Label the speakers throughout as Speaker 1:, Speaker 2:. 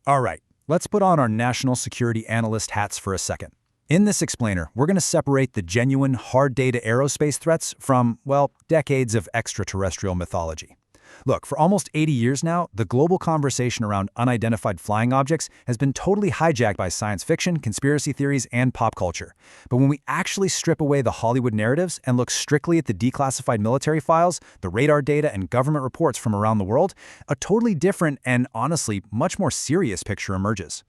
Speaker 1: All right, let's put on our national security analyst hats for a second. In this explainer, we're going to separate the genuine, hard data aerospace threats from, well, decades of extraterrestrial mythology. Look, for almost 80 years now, the global conversation around unidentified flying objects has been totally hijacked by science fiction, conspiracy theories, and pop culture. But when we actually strip away the Hollywood narratives and look strictly at the declassified military files, the radar data, and government reports from around the world, a totally different and, honestly, much more serious picture emerges.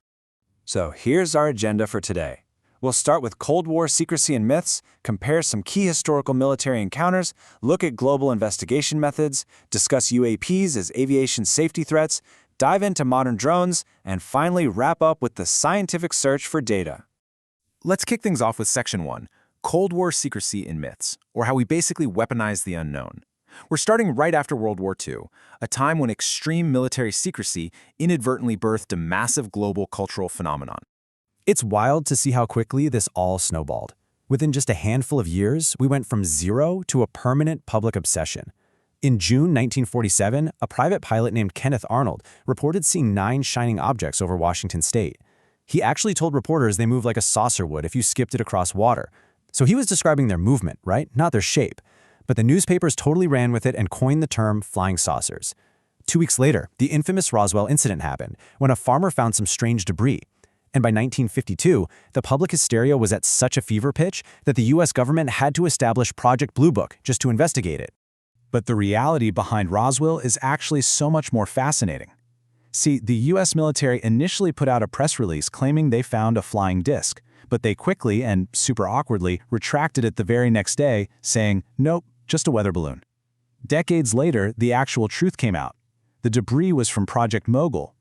Speaker 2: So here's our agenda for today. We'll start with Cold War secrecy and myths, compare some key historical military encounters, look at global investigation methods, discuss UAPs as aviation safety threats, dive into modern drones, and finally wrap up with the scientific search for data.
Speaker 3: Let's kick things off with Section 1, Cold War secrecy and myths, or how we basically weaponize the unknown. We're starting right after World War II, a time when extreme military secrecy inadvertently birthed a massive global cultural phenomenon.
Speaker 4: It's wild to see how quickly this all snowballed. Within just a handful of years, we went from zero to a permanent public obsession. In June 1947, a private pilot named Kenneth Arnold reported seeing 9 shining objects over Washington state. He actually told reporters they moved like a saucer would if you skipped it across water. So he was describing their movement, right? Not their shape. But the newspapers totally ran with it and coined the term flying saucers. 2 weeks later, the infamous Roswell incident happened, when a farmer found some strange debris. And by 1952, the public hysteria was at such a fever pitch that the US government had to establish Project Blue Book just to investigate it.
Speaker 1: But the reality behind Roswell is actually so much more fascinating. See, the US military initially put out a press release claiming they found a flying disc, but they quickly and super awkwardly retracted it the very next day, saying, nope, just a weather balloon. Decades later, the actual truth came out. The debris was from Project Mogul.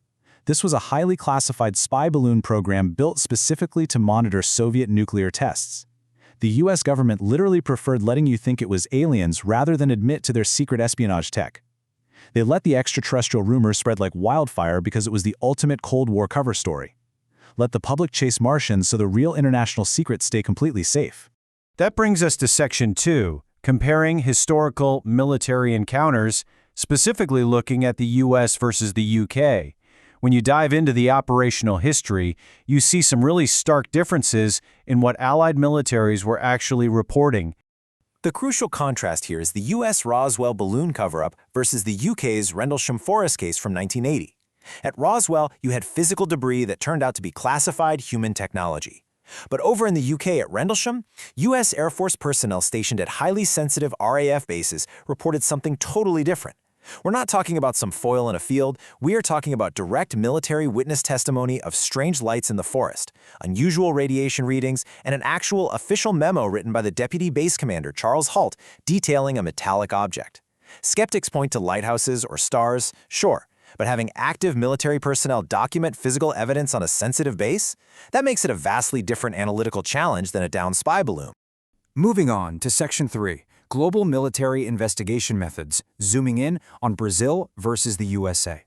Speaker 1: This was a highly classified spy balloon program built specifically to monitor Soviet nuclear tests. The US government literally preferred letting you think it was aliens rather than admit to their secret espionage tech. They let the extraterrestrial rumors spread like wildfire because it was the ultimate Cold War cover story. Let the public chase Martians so the real international secrets stay completely safe.
Speaker 5: That brings us to Section 2, comparing historical military encounters, specifically looking at the US versus the UK. When you dive into the operational history, you see some really stark differences in what Allied militaries were actually reporting.
Speaker 3: The crucial contrast here is the US Roswell balloon cover-up versus the UK's Rendlesham Forest case from 1980. At Roswell, you had physical debris that turned out to be classified human technology. But over in the UK at Rendlesham, US Air Force personnel stationed at highly sensitive RAF bases reported something totally different. We're not talking about some foil in a field, we are talking about direct military witness testimony of strange lights in the forest, unusual radiation readings, and an actual official memo written by the Deputy Base Commander Charles Halt detailing a metallic object. Skeptics point to lighthouses or stars, sure, but having active military personnel document physical evidence on a sensitive base? That makes it a vastly different analytical challenge than a downed spy balloon.
Speaker 1: Moving on to Section 3. Global military investigation methods, zooming in on Brazil versus the USA.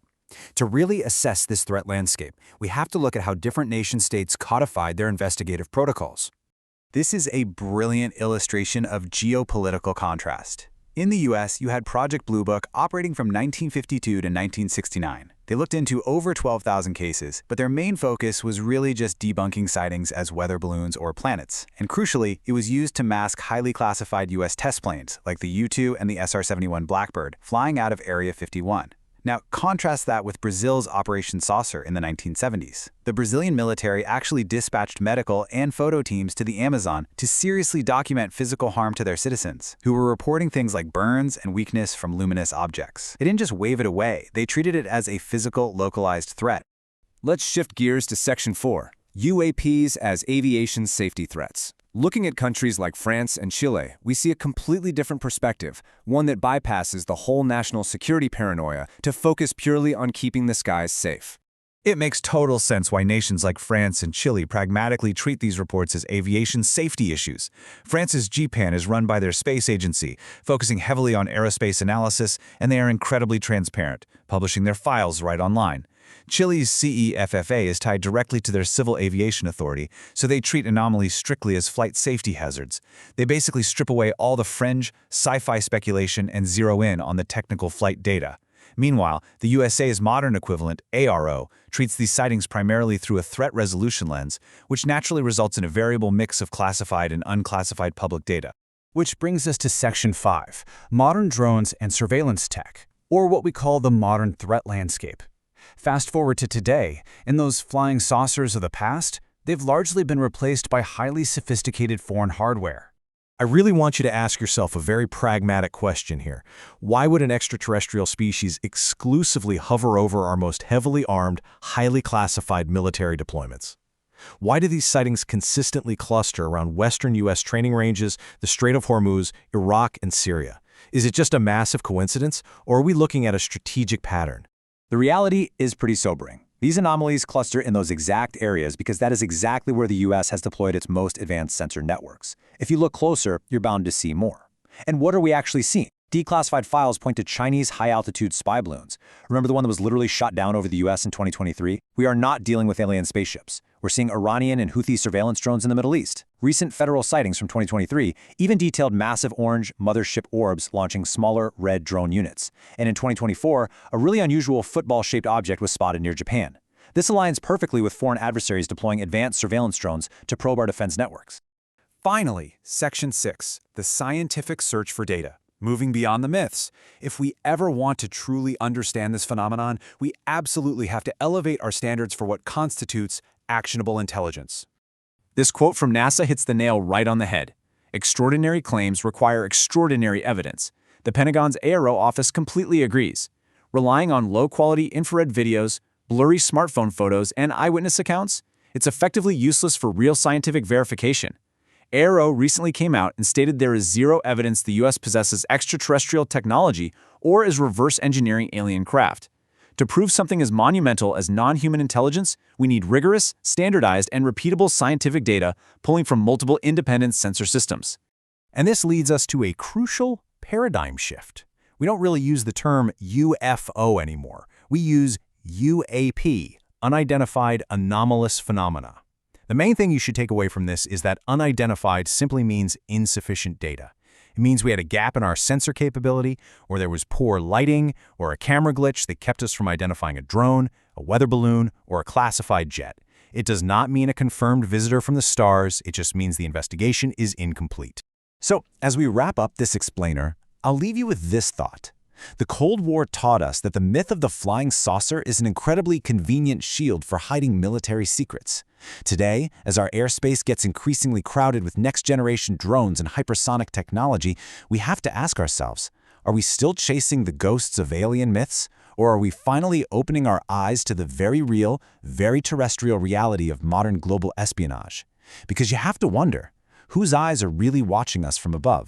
Speaker 1: To really assess this threat landscape, we have to look at how different nation-states codified their investigative protocols. This is a brilliant illustration of geopolitical contrast. In the US, you had Project Blue Book operating from 1952 to 1969. They looked into over 12,000 cases, but their main focus was really just debunking sightings as weather balloons or planets. And crucially, it was used to mask highly classified US test planes, like the U-2 and the SR-71 Blackbird, flying out of Area 51. Now, contrast that with Brazil's Operation Saucer in the 1970s. The Brazilian military actually dispatched medical and photo teams to the Amazon to seriously document physical harm to their citizens, who were reporting things like burns and weakness from luminous objects. They didn't just wave it away, they treated it as a physical, localized threat.
Speaker 2: Let's shift gears to Section 4, UAPs as aviation safety threats. Looking at countries like France and Chile, we see a completely different perspective, one that bypasses the whole national security paranoia to focus purely on keeping the skies safe.
Speaker 1: It makes total sense why nations like France and Chile pragmatically treat these reports as aviation safety issues. France's GPAN is run by their space agency, focusing heavily on aerospace analysis, and they are incredibly transparent, publishing their files right online. Chile's CEFFA is tied directly to their Civil Aviation Authority, so they treat anomalies strictly as flight safety hazards. They basically strip away all the fringe, sci-fi speculation and zero in on the technical flight data. Meanwhile, the USA's modern equivalent, ARO, treats these sightings primarily through a threat resolution lens, which naturally results in a variable mix of classified and unclassified public data.
Speaker 4: Which brings us to Section 5, Modern Drones and Surveillance Tech, or what we call the modern threat landscape. Fast forward to today, and those flying saucers of the past, they've largely been replaced by highly sophisticated foreign hardware.
Speaker 5: I really want you to ask yourself a very pragmatic question here. Why would an extraterrestrial species exclusively hover over our most heavily armed, highly classified military deployments? Why do these sightings consistently cluster around Western U.S. training ranges, the Strait of Hormuz, Iraq, and Syria? Is it just a massive coincidence, or are we looking at a strategic pattern?
Speaker 2: The reality is pretty sobering. These anomalies cluster in those exact areas because that is exactly where the U.S. has deployed its most advanced sensor networks. If you look closer, you're bound to see more. And what are we actually seeing? Declassified files point to Chinese high-altitude spy balloons. Remember the one that was literally shot down over the U.S. in 2023? We are not dealing with alien spaceships. We're seeing Iranian and Houthi surveillance drones in the Middle East. Recent federal sightings from 2023 even detailed massive orange mothership orbs launching smaller red drone units. And in 2024, a really unusual football-shaped object was spotted near Japan. This aligns perfectly with foreign adversaries deploying advanced surveillance drones to probe our defense networks.
Speaker 1: Finally, Section 6, the scientific search for data. Moving beyond the myths, if we ever want to truly understand this phenomenon, we absolutely have to elevate our standards for what constitutes actionable intelligence. This quote from NASA hits the nail right on the head. Extraordinary claims require extraordinary evidence. The Pentagon's ARO office completely agrees. Relying on low-quality infrared videos, blurry smartphone photos, and eyewitness accounts, it's effectively useless for real scientific verification. ARO recently came out and stated there is zero evidence the U.S. possesses extraterrestrial technology or is reverse engineering alien craft. To prove something as monumental as non-human intelligence, we need rigorous, standardized, and repeatable scientific data pulling from multiple independent sensor systems.
Speaker 5: And this leads us to a crucial paradigm shift. We don't really use the term UFO anymore. We use UAP, Unidentified Anomalous Phenomena. The main thing you should take away from this is that unidentified simply means insufficient data. It means we had a gap in our sensor capability, or there was poor lighting, or a camera glitch that kept us from identifying a drone, a weather balloon, or a classified jet. It does not mean a confirmed visitor from the stars, it just means the investigation is incomplete.
Speaker 4: So, as we wrap up this explainer, I'll leave you with this thought. The Cold War taught us that the myth of the flying saucer is an incredibly convenient shield for hiding military secrets. Today, as our airspace gets increasingly crowded with next-generation drones and hypersonic technology, we have to ask ourselves, are we still chasing the ghosts of alien myths, or are we finally opening our eyes to the very real, very terrestrial reality of modern global espionage? Because you have to wonder, whose eyes are really watching us from above?